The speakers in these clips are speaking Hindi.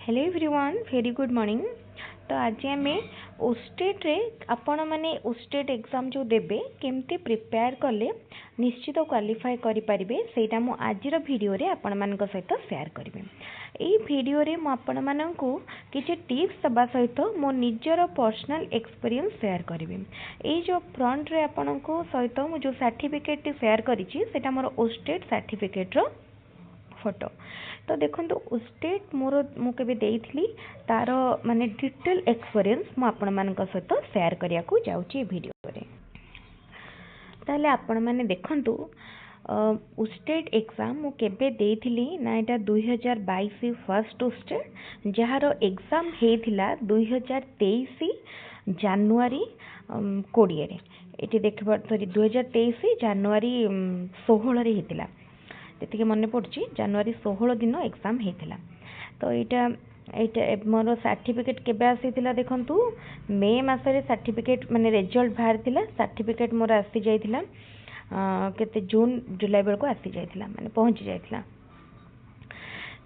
Hello everyone very good morning. तो आज आम ओस्टेट रे आपण माने ओस्टेट एग्जाम जो देबे केमती प्रिपेयर कले निश्चित क्वालिफाई करि परिबे सेटा मु आजिर वीडियो रे आपण मानक सहित शेयर करिवे। एई वीडियो रे मु आपण माननकु किछि टिप्स दबा सहित मो निजर पर्सनल एक्सपीरियंस शेयर करिवे। एई जो फ्रंट रे आपनको सहित मु जो सर्टिफिकेट शेयर करिछि सेटा मोर ओस्टेट सर्टिफिकेट रो फोटो। तो देखो ओस्टेट मोर मुझे देइथिली तार माने डिटेल एक्सपीरियंस मु आपण मानक सहित शेयर करिया को जाउची वीडियो रे। ताले आपण माने देखंतु ओस्टेट एग्जाम मु केबे देइथिली ना एटा 2022 फर्स्ट ओस्टेट जहार एग्जाम हेथिला 2023 जनवरी 20 रे। एटी देखबा सॉरी 2023 जनवरी 16 रे हेतिला। जी मन पड़ी जनवरी 16 दिन एग्जाम होता। तो यहाँ मोर सर्टिफिकेट केबे आसीथिला देखंतु मे मासरे सर्टिफिकेट माने रिजल्ट बाहर थिला। सर्टिफिकेट मोर आसी जाइथिला केते जून जुलाई बेलको आसी जाइथिला माने पहुंची जाइथिला।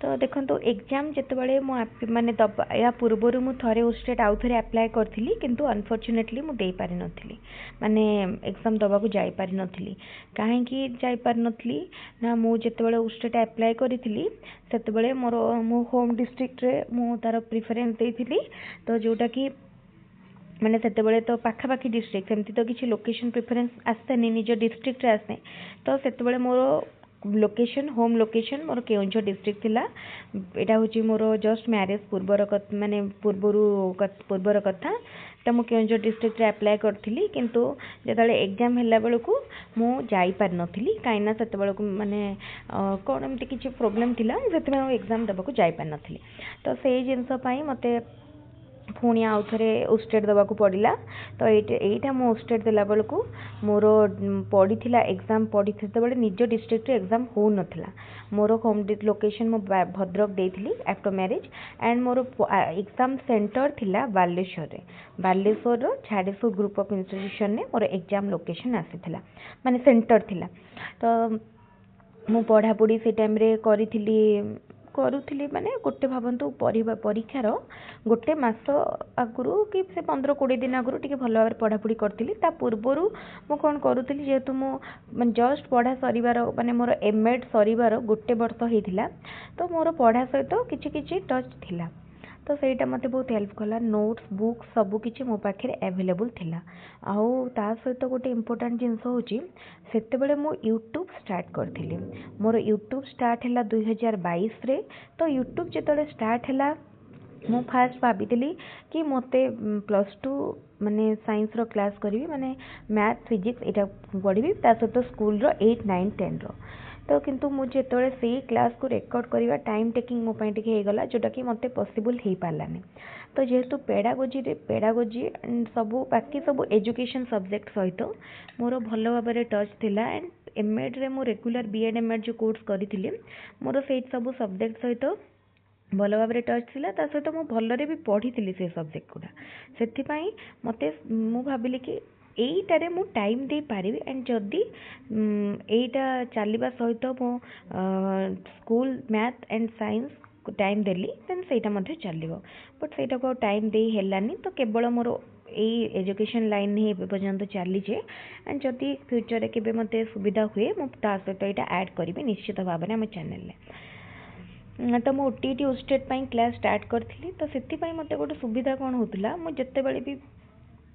तो देखो एग्जाम जितेबाला माने या पूर्वर मु थरे ओस्टेट आउ थे अप्लाई करी किंतु अनफॉर्चुनेटली मु दे पारि नथिली माने एग्जाम दबा को जाई पारि नथिली। काहेकि जाई पारि नथिली ना मु जितेबाला ओस्टेट अप्लाई करी सेतेबाला मोर मो होम डिस्ट्रिक्ट रे मु तार प्रेफरेंस देइथिली। तो जोटा कि माने सेतेबाला तो पाखापाखी डिस्ट्रिक्ट सेमती तो किसी लोकेशन प्रेफरेंस आसेनी निज डिस्ट्रिक्ट रे आसे। तो सेतेबाला मोर लोकेशन होम लोकेशन मोर केउंझर डिस्ट्रिक्ट थिला। एटा होची मोर जस्ट मैरिज पूर्वर माने पूर्वर कथा। तो मु केउंझर डिस्ट्रिक्ट रे अप्लाई करथिली किंतु जेताले एग्जाम हैला बेलकु मु जाई पार नथिली काइना सेते बेलकु माने कोन एमती किछि प्रॉब्लम थिला सेते मैं एग्जाम दबाकू जाई पार नथिली। तो सेही जिंस पई मते पुणी आउ थे ओस्टेट दबाकू पड़िला। तो एटा मो ओस्टेट देला बेलकु मोर पड़ीथिला एग्जाम पड़ीते बेले निज डिस्ट्रिक्ट एग्जाम हो नथिला। मोर होम लोकेशन मो भद्रक देइथिली आफ्टर मैरिज एंड मोर एग्जाम सेंटर थिला बालेश्वर रे। बालेश्वर रो झाड़ेश्वर ग्रुप ऑफ इंस्टीट्यूशन ने मोर एग्जाम लोकेशन आसीथिला माने सेंटर थिला। तो मु पढ़ापढ़ी से टाइम रे करुली माने गोटे भावतु परीक्षार गोटे मास आगुरी कि से 15-20 दिन आगुरी टिके भल भाव पढ़ापढ़ी करी। ता पूर्वर मु कौन करुली जेहेतु मो जस्ट पढ़ा सरिवार माने मोर एमएड सरिवार गोटे वर्ष होइथिला। तो मोर पढ़ा सहित किछि किछि टच थिला। तो सेटा मते बहुत हेल्प कला। नोट्स बुक सबु किछि मो पाखे अवेलेबल थिला। आउ ता सहित गोटे इम्पोर्टेंट जिनस होची सेते बेले मु यूट्यूब स्टार्ट करथिली। मोर यूट्यूब स्टार्ट हैला 2022 रे। तो यूट्यूब जेतले स्टार्ट हैला मु फास्ट भाबितिली कि मते +2 माने साइंस रो क्लास करी माने मैथ फिजिक्स एटा पढ़ी ता सहित स्कूल रो 8 9 10 रो। तो किंतु मुझे जेतले से क्लास को रेकॉर्ड करवा टाइम टेकिंग मो पई टिके हेगला जोटा कि मते पॉसिबल हे पालानी। तो जेहेतु पेडागोजी सबू बाकी सबू एजुकेशन सब्जेक्ट सहित मोर भल भाव टच थिला। एंड एमएड रे मो रेगुलर बीएड एमएड जो कोर्स करी मोर से सबू सब्जेक्ट सहित भल भाव टच थिला। ता सहित मो भलरे भी पढ़ी से सब्जेक्ट गुडा सेथिपाई मते मु भाबिली कि एईटारे मु टाइम दे पारिबी। एंड जदि एईटा चलिबा सहित मो school math and science time देली देन सेटा मध्ये चलिबो। बट सेटा को टाइम दे हेलानी। तो केवल मोर एई एजुकेशन लाइन ही पर्यंत चली जे। एंड जदि फ्यूचर रे केबे मते सुविधा हुए मु ता सहित एटा ऐड करिबी निश्चित भाव में हम चैनल रे। तो मु ओटीटी ओस्टेट पई क्लास स्टार्ट करथिली। तो सेति पई मते गोटे सुविधा कोन होतला मु जत्ते बेले भी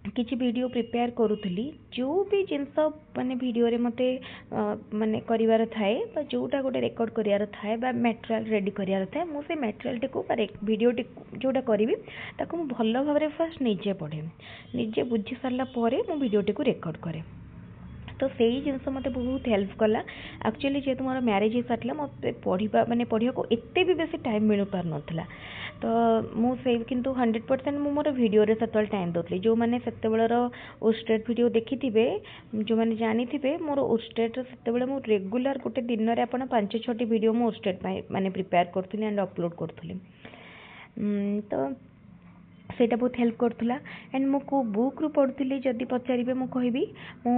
किसी वीडियो प्रिपेयर करुली जो भी जिनस माने वीडियो रे मते माने करिवार थाए बा जोटा गोटे रेकॉर्ड करिवार थाए बा मटेरियल रेडी करिवार थाए मु से मटेरियल टिको वीडियो टी जोटा करिवि ताको मु भल भाव रे फर्स्ट निजे पढ़े निजे बुझी सारला परे मु वीडियो टी को रेकॉर्ड करे। तो सही जिनस मते बहुत हेल्प कला। एक्चुअली जेहेतु मोर मैरिज हो सारला मते पढ़ा माने पढ़िया को एते भी बेसी टाइम मिल पार नथिला। तो मु से किंतु 100% मु मोर वीडियो रे सतल टाइम दोतली। जो माने सेते बेलर ओस्टेट वीडियो देखिथिबे जो माने जानिथिबे मोर ओस्टेट रे सेते बेले मु रेगुलर गोटे दिन रे आपण 5-6 वीडियो मु ओस्टेट माने प्रिपेयर करथुली एंड अपलोड करथुली। तो सेटा बहुत हेल्प करथुला। एंड मु को बुक रु पढ़ुली जदि पचारिबे मु कहबी मु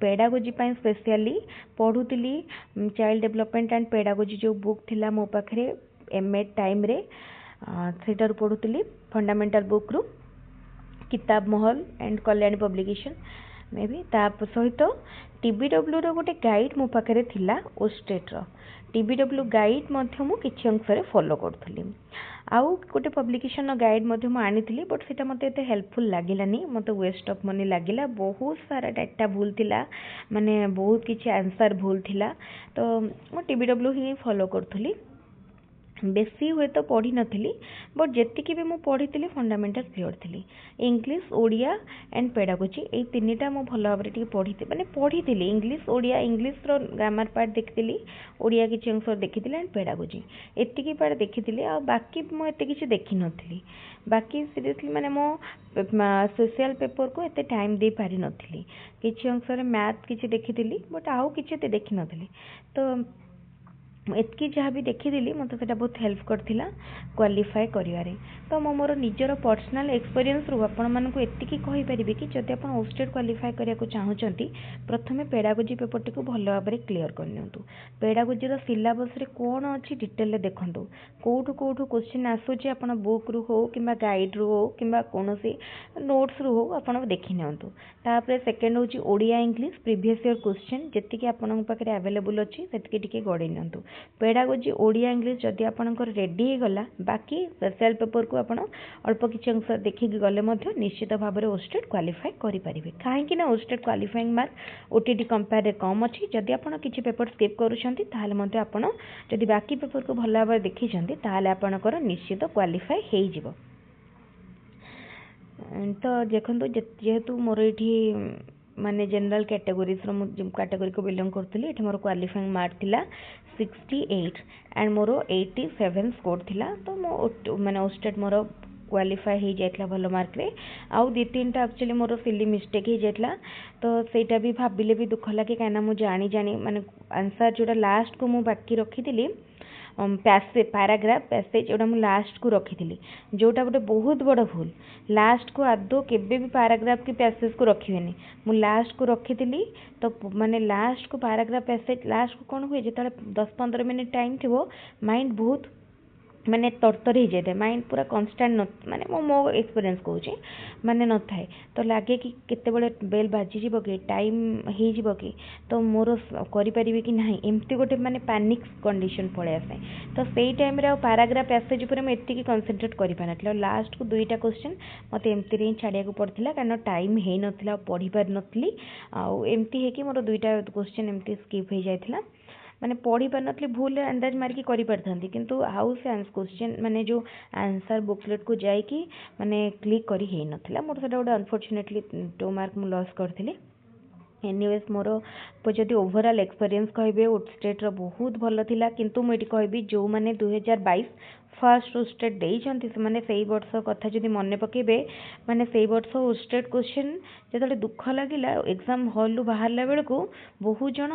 पेडागोजी पई स्पेशली पढ़ुली चाइल्ड डेवलपमेंट एंड पेडागोजी जो बुक थिला मो पाखरे एमएड टाइम रे सेटारू पढ़ुली फंडामेंटल बुक रू किताब महल and Kalyani publication may be सहित टीबीडब्ल्यू रो गोटे गाइड मो पाखे थिला ओस्टेट रो टीबीडब्ल्यू गाइड मध्य मु किछि अंश रे फॉलो करथुली आउ गोटे पब्लिकेशन गाइड मध्य मु आनिथिली बट सेटा मते एते हेल्पफुल लागिलानी मते वेस्ट ऑफ मनी लागिला बहुत सारा डाटा भूल थिला माने बहुत किछि आंसर भूल थिला तो मु टीबीडब्ल्यू ही फॉलो करथुली बेसी हुए तो पढ़ी नथिली बट जेतिकी भी मु पढ़ी फंडामेंटल क्लियर थी इंग्लिश ओडिया एंड पेडागोजी ए तीनटा मु भल भाव में पढ़ी माने पढ़ी इंग्लिश ओडिया इंग्लिश रो ग्रामर पार्ट देखी ओडिया किसी अंश देखी एंड पेडागोजी एतिकी पार्ट देखी आ बाकी मु एते किछि देखी नथिली बाकी सीरियसली माने मो सोशल पेपर को एते टाइम दे पारि नथिली किछि अंश रे मैथ किछि देखी बट आउ किछि एते देखी नथिली तो एतकी जहाँ भी देखी मत से बहुत हेल्प करथिला क्वालिफाई करिवारे तो मो मोर निजर पर्सनल एक्सपीरियंस रू आपण मानकु एतिकी कहि परिबे कि जदि आपण ओस्टेट क्वालिफाई करिया को चाहउचंती प्रथमे पेडागोजी पेपर टी को भलो भाबरे क्लियर कर नियंतु पेडागोजी रो सिलेबस रे कोन अछि डिटेल रे देखंतु कोठु क्वेश्चन आसुची आपण बुक रू हो किबा गाइड रू हो किबा कोनोसी नोट्स रू हो आपण देखि नियंतु तापरे सेकंड होची Odia English previous year question जेतिकी आपण पाखरे अवेलेबल अछि सेतिकी टिके गडि नियंतु पेडागोजी ओडिया इंग्लिश जदि आपनकर रेडी हो गला बाकी सोशल पेपर को आपण अल्प किछि अंश देखि गले मध्य निश्चित भाव में ओस्टेट क्वालिफाई करि परिबे काहेकि ना ओस्टेट क्वालिफाइंग मार्क ओटीटी कंपेयर रे कम अछि जदि आपण किछि पेपर स्किप करूछंती ताहाले मध्य आपण जदि बाकी पेपर को भला भाव देखि छंती ताहाले आपनकर निश्चित क्वालिफाई हेइ जिवो तो देखंतु जेहेतु मोर एठी माने जनरल कैटेगोरीज कैटेगोरी को बिलोंग करथुली एठी मोर क्वालिफाइंग मार्क थिला 68 एंड मोर 87 स्कोर थिला तो मो माने ओस्टेट मोर क्वालिफाई हो जाइतला भलो मार्क रे आउ दी तीनटा एक्चुअली मोर सिली मिस्टेक हो जाइतला तो सेटा भी भाबिले भी दुख लागे काना मु जानी माने आंसर जोटा लास्ट को मु बाकी रखिथिली पैसेज पैराग्राफ पैसेज जोटा मु लास्ट को रखिथिली जोटा गोटे बहुत बड़ भूल लास्ट को आदो केबे भी पैराग्राफ की पैसेज को रखिवेनी मु लास्ट को रखिथिली तो माने लास्ट को पैराग्राफ पैसेज लास्ट को कोन हुए जेता 10-15 मिनट टाइम थिवो माइंड बहुत माने तरतर हो जाए माइंड पूरा कन्स्टांट माने मो एक्सपीरियंस कहूँ माने न थाए तो लगे कि केते बड़े बेल बाजी जीव कि टाइम हो जीव कि तो मोर करि परिबे कि नाही एमती गोटे माने पैनिक कंडीशन पळे आसे तो सेई टाइम रे पैराग्राफ पैसेज ऊपर मैं एतिकी कंसंट्रेट करि पानथला लास्ट को दुईटा क्वेश्चन मते एमती रे छाड़िया को पड़थिला कारण टाइम हे नथिला पढ़ी पार नथली आ एमती हे कि मोर दुईटा क्वेश्चन एमती स्किप हो जाइथिला माने पढ़ी पार नथली भूल अंदाज मारिकी करि पारथांती किंतु हाउ से आंसर क्वेश्चन माने जो आंसर बुकलेट को जाइकी माने क्लिक करी हे नथिला मोर सेटा गोटे अनफॉर्चुनेटली 2 मार्क मु लॉस करथिली एनीवेज मोर जदि ओवरऑल एक्सपीरियंस कहबे ओस्टेट रो बहुत भलो थिला किंतु मु एटी कहबी जो माने 2022 फर्स्ट ओस्टेट देइछंती से माने सेई वर्ष कथा जदि मने पकेबे माने सेई वर्ष ओस्टेट क्वेश्चन जेतले दुख लागिला एग्जाम हॉल रु बाहरला बेल को बहुत जन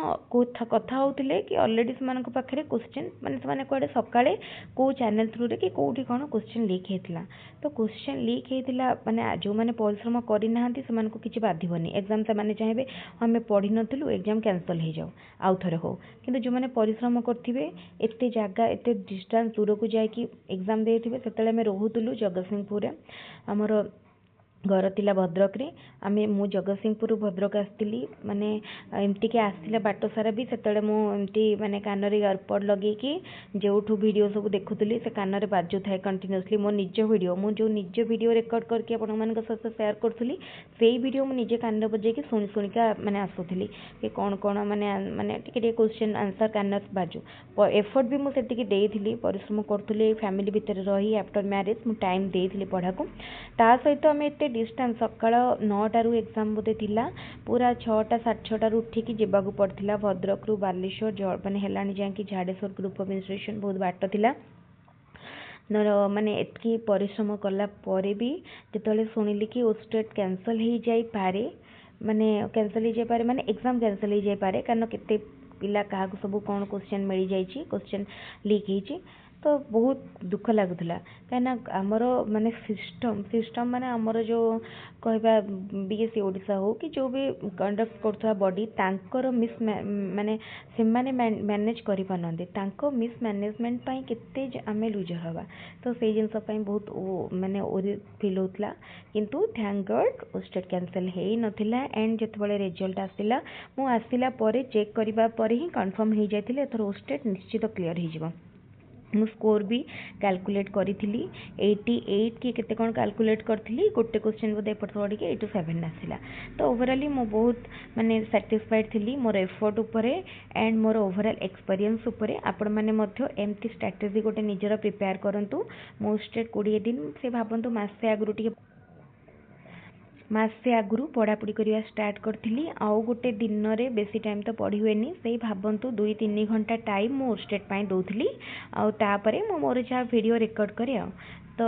कथा होतिले कि ऑलरेडी से मानक पाखरे क्वेश्चन माने से माने कोडे सकाळे को चैनल थ्रू रे कि कोठी कोन क्वेश्चन लीक हेतिला तो क्वेश्चन लीक हेतिला माने जो माने परिश्रम करि नाहंती से मानको किछि बाधिबनी एग्जाम से माने चाहेबे हमें पढ़ी नथिलु एग्जाम कैंसल हो जाओ आउ थरे हो किंतु जो माने परिश्रम करथिबे एते जागा एते डिस्टेंस दूर को जाय कि एग्जाम देथिबे सेतले हमें रहउतलु जगतसिंहपुर रे हमर घर तिला भद्रक रे आमे मु जगतसिंहपुर भद्रक आस्तिली माने एमती के आस्तिला बाट सारा भी सेतले मु एमती माने कान रे एयरपोर्ट लगे कि जेउठू वीडियो सब देखुतली से कान रे बाजू थाए कंटीन्यूअसली मो निज वीडियो मु जो निज वीडियो रिकॉर्ड करके आपण मान साथ शेयर करथुली सेही वीडियो मु निजे कान रे बजे कि सुनी सुनी का माने आसुथली कि कोन कोन माने माने टिके क्वेश्चन आंसर कान बाजू एफर्ट भी मु सेतिकी देइथिली परिश्रम करथुली फैमिली भीतर रही आफ्टर मैरिज मु टाइम देइथिली पढ़ा को ता सहित हमें एते डिस्टेंस सकाळ 9टा रु एग्जाम बोते थिला पूरा 6टा 6:30 रु उठिकी जेबाकू पड़थिला भद्रक रु बालेश्वर माने हेलानी जाकी झाडेश्वर ग्रुप ऑफ इंस्टीट्यूशन बहुत बाट थिला नर माने एतकी परिश्रम कला परे भी जेतले सुनिली कि ओस्टेट कैंसल हो जाई पारे माने कैंसल हो जाई पारे माने एग्जाम कैंसल हो जाई पारे कारण केते पिला काहा को सब कोन क्वेश्चन मिल जाई छी क्वेश्चन लीक हिची तो बहुत दुख लगुला कहीं आमर माने सिस्टम माने आमर जो कहबा बीएससी ओडिशा हो कि जो भी कंडक्ट करथवा बॉडी तांकर मिस माने से माने मैनेज करि पानंदे तांको मिस मैनेजमेंट पई केते आमे लूजर हवा तो से जिनस पई बहुत माने ओरी फील होतला किंतु थैंक गॉड स्टेट कैंसिल हे नथिला एंड जेतबेले रिजल्ट आसिला मु आसिला परे चेक करबा परे ही कंफर्म हो जाइतिले एथर स्टेट निश्चित क्लियर हो जिवो मु स्कोर भी कैलकुलेट करी 88 कि केते कोन कैलकुलेट करथिली गोटे क्वेश्चन बोधे एपट पड़ी के 87 आसिला तो ओवरऑली मु बहुत माने सैटिस्फाइड थिली मोर एफर्ट उपरे एंड मोर ओवरऑल एक्सपीरियंस उपरे आपण माने मध्य एमती स्ट्रैटेजी गोटे निजरा प्रिपेयर करंतु मो स्टेट 20 दिन से भाबंतु मासे आगरु टिके मासे आगु पढ़ापढ़ी करवा स्टार्ट करी आउ गोटे दिन में बेसी टाइम तो पढ़ी हुए से भावतु 2-3 घंटा टाइम मो स्टेट पाई दौली आउे मोर जहाँ वीडियो रिकॉर्ड करे तो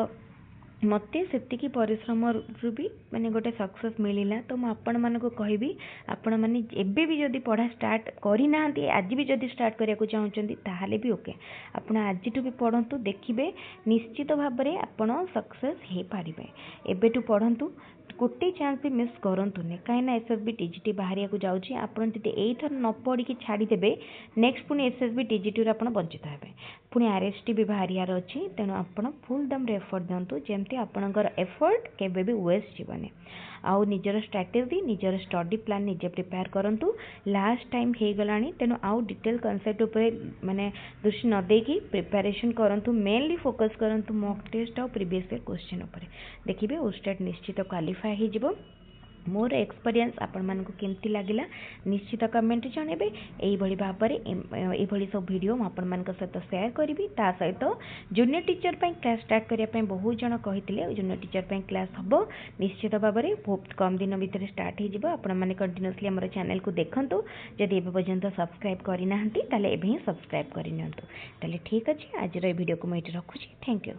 मत से परिश्रम रू भी माने गोटे सक्सेस मिलला तो आपण मानक कहबी आपण माने एबे भी जदि पढ़ा स्टार्ट करना आज भी जदि स्टार्ट करने को चाहते ताहले भी ओके आपण आज भी पढ़ंतु देखिए निश्चित भाव में आपण सक्सेस हो पारे एबेटू पढ़ंतु गोटे चांस भी मिस करंतुनी कहीं एसएसबी टीजीटी बाहर को जाऊँगी आपड़ जी एथर न पढ़ी छाड़देवे नेक्स्ट पुणी एसएसबी टीजीटी आप वंचित हे पुणी आरएसटी भी बाहर अच्छी तेणु आप फुल दम एफर्ट दिंतु जमती आपणकर एफर्ट केबे भी वेस्ट जीवनी आउ निजर स्ट्रैटेजी निजर स्टडी प्लान निजे प्रिपेयर करंतु लास्ट टाइम हो गला तेणु आउ डिटेल कॉन्सेप्ट उपरे माने दृष्टि न देकी प्रिपरेशन करंतु मेनली फोकस करंतु मॉक टेस्ट और प्रीवियस ईयर क्वेश्चन उपरे देखिबे ओस्टेट निश्चित क्वालिफाई हो जिवो मोर एक्सपीरियंस आपण मानक केमती लागिला निश्चित कमेंट जणेबे एई भली भाबरे एई भली सब वीडियो म आपण मानक सहित शेयर करिवि ता सहित जूनियर टीचर पई क्लास स्टार्ट करिया पई बहुत जण कहितले जूनियर टीचर पई क्लास हबो निश्चित भाबरे बहुत कम दिन भीतर स्टार्ट हो जिवो आपण माने कंटिन्यूअसली हमर चैनल को देखंतु जदि एबे पर्यंत सब्सक्राइब करि नाहंती ताले एबे ही सब्सक्राइब करि नियंतु ताले ठीक अछि आज रे वीडियो को मैं रखुची थैंक यू।